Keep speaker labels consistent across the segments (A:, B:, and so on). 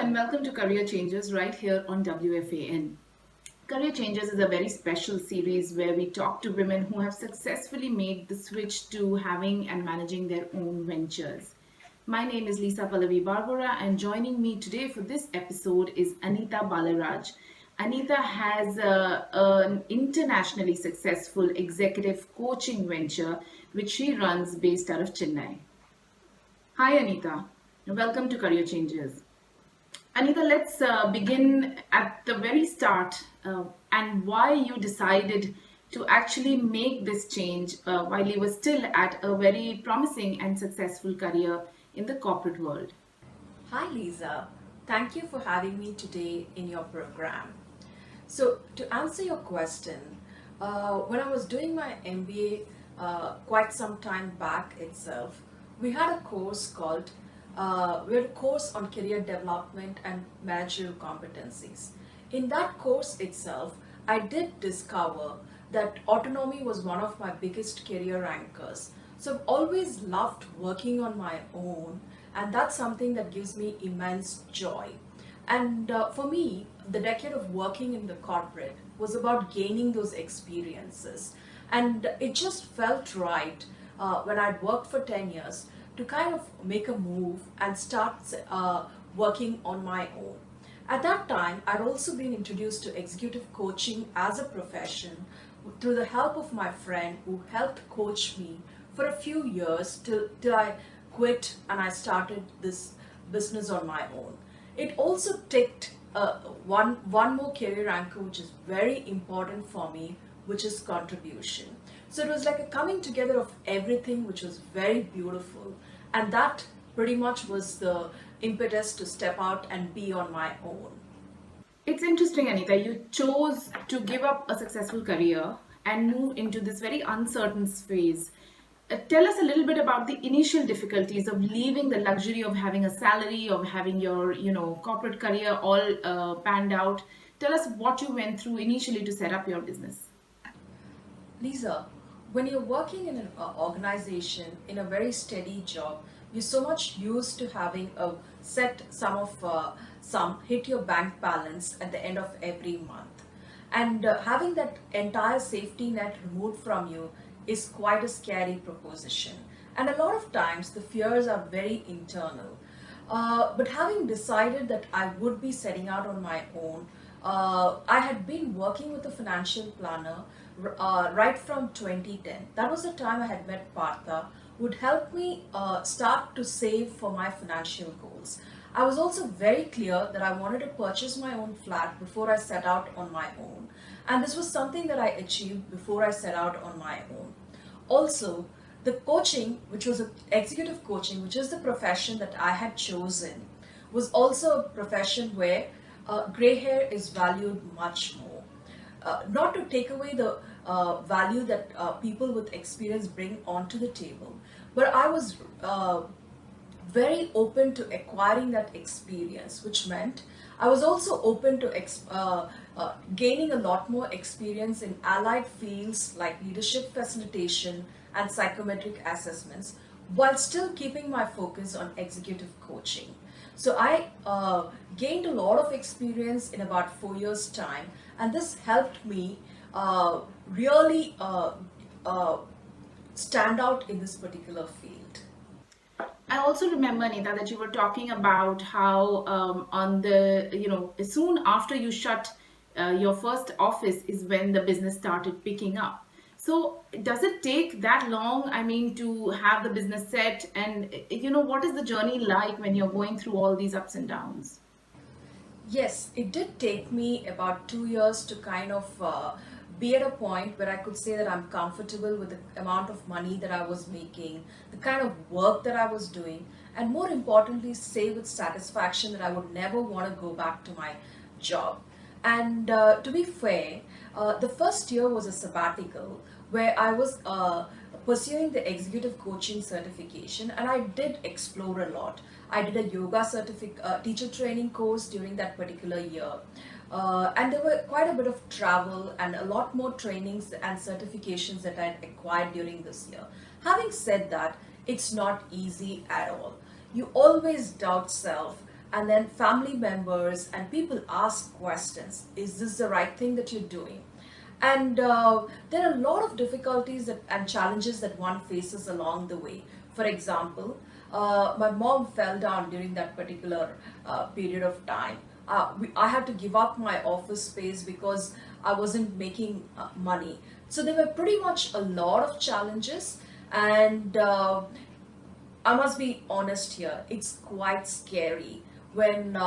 A: and welcome to Career Changes right here on WFAN. Career Changes is a very special series where we talk to women who have successfully made the switch to having and managing their own ventures. My name is Lisa Pallavi Barbora, and joining me today for this episode is Anitha Balaraj. Anitha has an internationally successful executive coaching venture which she runs based out of Chennai. Hi, Anitha. Welcome to Career Changes. Anita, let's begin at the very start and why you decided to actually make this change while you were still at a very promising and successful career in the corporate world.
B: Hi Lisa, thank you for having me today in your program. So, to answer your question, when I was doing my MBA quite some time back itself, we had a course called we had a course on career development and managerial competencies. In that course itself, I did discover that autonomy was one of my biggest career anchors. So I've always loved working on my own, and that's something that gives me immense joy. And for me, the decade of working in the corporate was about gaining those experiences. And it just felt right when I'd worked for 10 years to kind of make a move and start working on my own. At that time, I'd also been introduced to executive coaching as a profession through the help of my friend who helped coach me for a few years till I quit and I started this business on my own. It also ticked one more career anchor which is very important for me, which is contribution. So it was like a coming together of everything which was very beautiful, and that pretty much was the impetus to step out and be on my own.
A: It's interesting, Anita. You chose to give up a successful career and move into this very uncertain phase. Tell us a little bit about the initial difficulties of leaving the luxury of having a salary, of having your, corporate career all panned out. Tell us what you went through initially to set up your business.
B: Lisa, when you're working in an organization in a very steady job, you're so much used to having a set sum hit your bank balance at the end of every month, and having that entire safety net removed from you is quite a scary proposition. And a lot of times the fears are very internal. But having decided that I would be setting out on my own, I had been working with a financial planner right from 2010. That was the time I had met Partha, who would help me start to save for my financial goals. I was also very clear that I wanted to purchase my own flat before I set out on my own. And this was something that I achieved before I set out on my own. Also, the coaching, which was executive coaching, which is the profession that I had chosen, was also a profession where gray hair is valued much more. Not to take away the value that people with experience bring onto the table, but I was very open to acquiring that experience, which meant I was also open to gaining a lot more experience in allied fields like leadership facilitation and psychometric assessments, while still keeping my focus on executive coaching. So I gained a lot of experience in about 4 years' time, and this helped me really stand out in this particular field.
A: I also remember, Anita, that you were talking about how on the, soon after you shut your first office is when the business started picking up. So does it take that long, I mean, to have the business set? And, what is the journey like when you're going through all these ups and downs?
B: Yes, it did take me about 2 years to kind of be at a point where I could say that I'm comfortable with the amount of money that I was making, the kind of work that I was doing, and more importantly, say with satisfaction that I would never want to go back to my job. And to be fair, the first year was a sabbatical where I was pursuing the executive coaching certification, and I did explore a lot. I did a yoga teacher training course during that particular year. And there were quite a bit of travel and a lot more trainings and certifications that I acquired during this year. Having said that, it's not easy at all. You always doubt self, and then family members and people ask questions. Is this the right thing that you're doing? And there are a lot of difficulties and challenges that one faces along the way. For example, my mom fell down during that particular period of time. I had to give up my office space because I wasn't making money. So there were pretty much a lot of challenges, and I must be honest here, it's quite scary when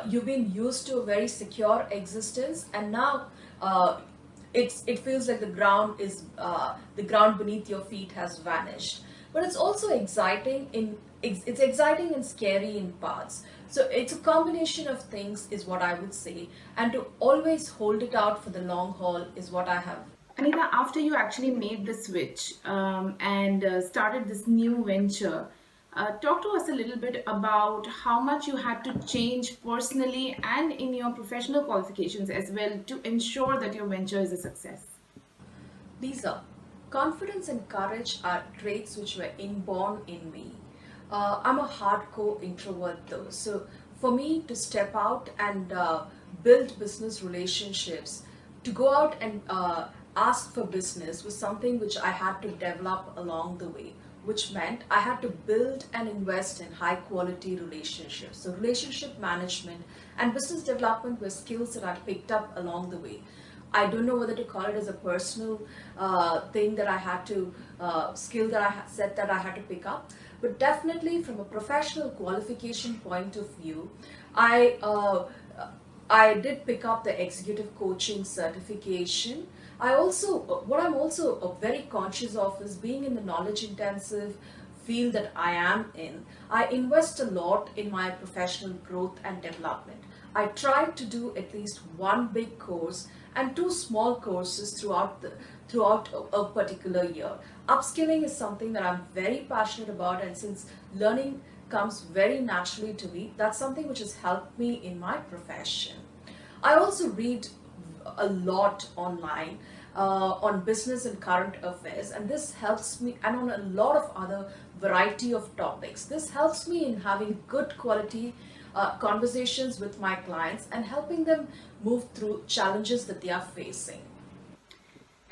B: you've been used to a very secure existence, and now it feels like the ground beneath your feet has vanished. But it's also exciting it's exciting and scary in parts. So it's a combination of things, is what I would say, and to always hold it out for the long haul is what I have.
A: Anita, after you actually made the switch and started this new venture, talk to us a little bit about how much you had to change personally and in your professional qualifications as well to ensure that your venture is a success.
B: Lisa, confidence and courage are traits which were inborn in me. I'm a hardcore introvert though, so for me to step out and build business relationships, to go out and ask for business was something which I had to develop along the way, which meant I had to build and invest in high quality relationships. So, relationship management and business development were skills that I picked up along the way. I don't know whether to call it as a personal thing that I had to, skill that said that I had to pick up, but definitely from a professional qualification point of view, I I did pick up the executive coaching certification. What I'm also very conscious of is being in the knowledge intensive field that I am in. I invest a lot in my professional growth and development. I try to do at least one big course and two small courses throughout a particular year. Upskilling is something that I'm very passionate about, and since learning comes very naturally to me, that's something which has helped me in my profession. I also read a lot online on business and current affairs, and this helps me, and on a lot of other variety of topics. This helps me in having good quality conversations with my clients and helping them move through challenges that they are facing.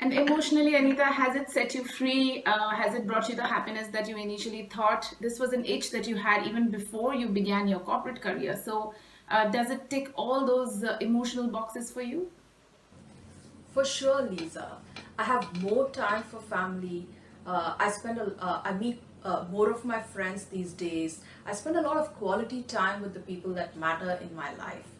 A: And emotionally, Anita, has it set you free? Has it brought you the happiness that you initially thought? This was an itch that you had even before you began your corporate career. So, does it tick all those emotional boxes for you?
B: For sure, Lisa. I have more time for family. I meet more of my friends these days. I spend a lot of quality time with the people that matter in my life.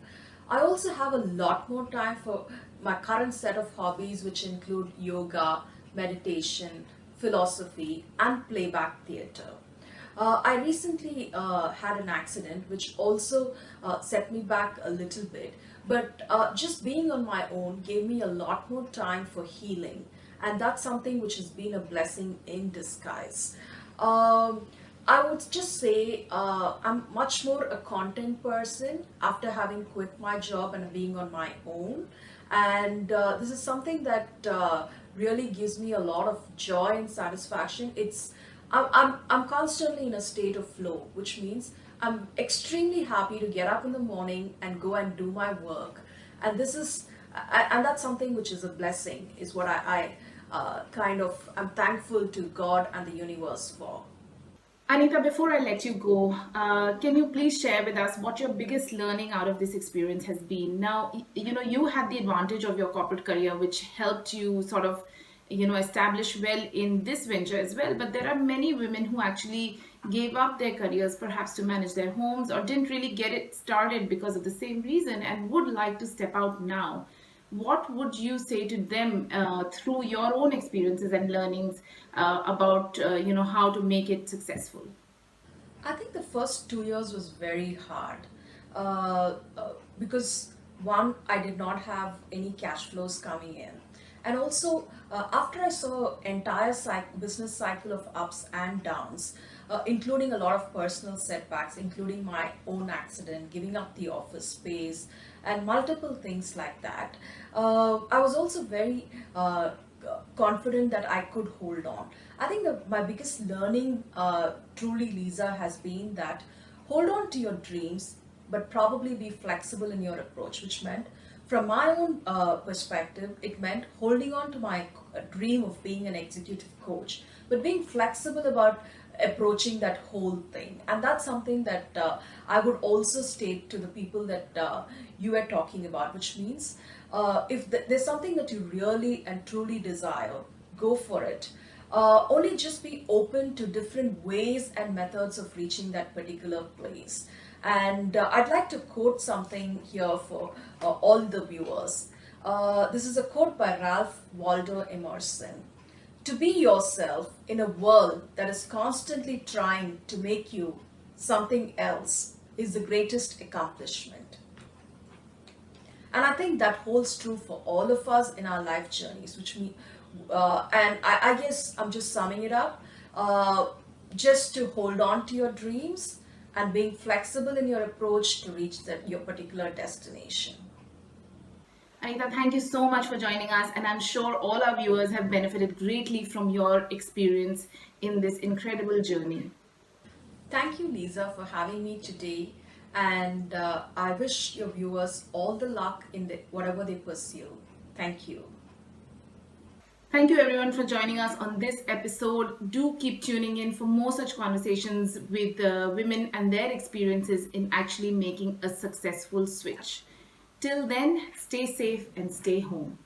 B: I also have a lot more time for my current set of hobbies, which include yoga, meditation, philosophy, and playback theatre. I recently had an accident which also set me back a little bit, but just being on my own gave me a lot more time for healing, and that's something which has been a blessing in disguise. Um, I would just say I'm much more a content person after having quit my job and being on my own. And this is something that really gives me a lot of joy and satisfaction. I'm constantly in a state of flow, which means I'm extremely happy to get up in the morning and go and do my work. And and that's something which is a blessing, is what I'm thankful to God and the universe for.
A: Anita, before I let you go, can you please share with us what your biggest learning out of this experience has been? Now, you had the advantage of your corporate career, which helped you sort of, establish well in this venture as well. But there are many women who actually gave up their careers, perhaps to manage their homes, or didn't really get it started because of the same reason and would like to step out now. What would you say to them through your own experiences and learnings about how to make it successful?
B: I think the first 2 years was very hard because one, I did not have any cash flows coming in, and also after I saw entire business cycle of ups and downs, including a lot of personal setbacks, including my own accident, giving up the office space, and multiple things like that. I was also very confident that I could hold on. I think my biggest learning, truly, Lisa, has been that hold on to your dreams but probably be flexible in your approach, which meant, from my own perspective, it meant holding on to my dream of being an executive coach, but being flexible about approaching that whole thing. And that's something that I would also state to the people that you were talking about, which means if there's something that you really and truly desire, go for it. Only just be open to different ways and methods of reaching that particular place. And I'd like to quote something here for all the viewers. This is a quote by Ralph Waldo Emerson. To be yourself in a world that is constantly trying to make you something else is the greatest accomplishment. And I think that holds true for all of us in our life journeys, which mean, and I guess I'm just summing it up. Just to hold on to your dreams and being flexible in your approach to reach your particular destination.
A: Anita, thank you so much for joining us, and I'm sure all our viewers have benefited greatly from your experience in this incredible journey.
B: Thank you, Lisa, for having me today. And I wish your viewers all the luck in whatever they pursue. Thank you.
A: Thank you everyone for joining us on this episode. Do keep tuning in for more such conversations with women and their experiences in actually making a successful switch. Till then, stay safe and stay home.